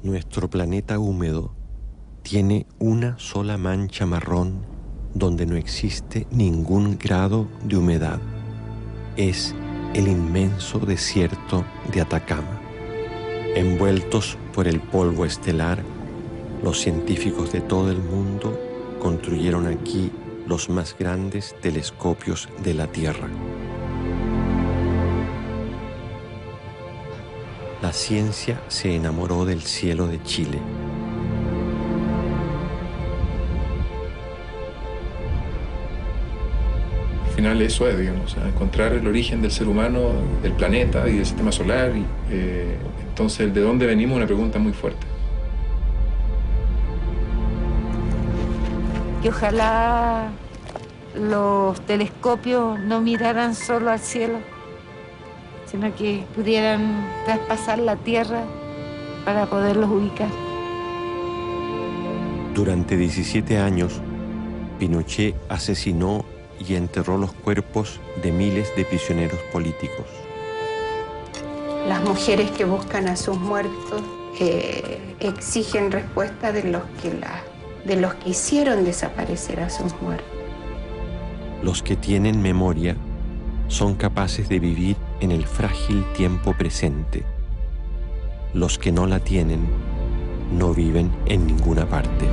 Nuestro planeta húmedo tiene una sola mancha marrón donde no existe ningún grado de humedad. Es el inmenso desierto de Atacama. Envueltos por el polvo estelar, los científicos de todo el mundo construyeron aquí los más grandes telescopios de la Tierra. La ciencia se enamoró del cielo de Chile. Al final eso es, digamos, encontrar el origen del ser humano, del planeta y del sistema solar. Entonces, el de dónde venimos es una pregunta muy fuerte. Y ojalá los telescopios no miraran solo al cielo, sino que pudieran traspasar la Tierra para poderlos ubicar. Durante 17 años, Pinochet asesinó y enterró los cuerpos de miles de prisioneros políticos. Las mujeres que buscan a sus muertos exigen respuesta de los que hicieron desaparecer a sus muertos. Los que tienen memoria son capaces de vivir en el frágil tiempo presente. Los que no la tienen no viven en ninguna parte.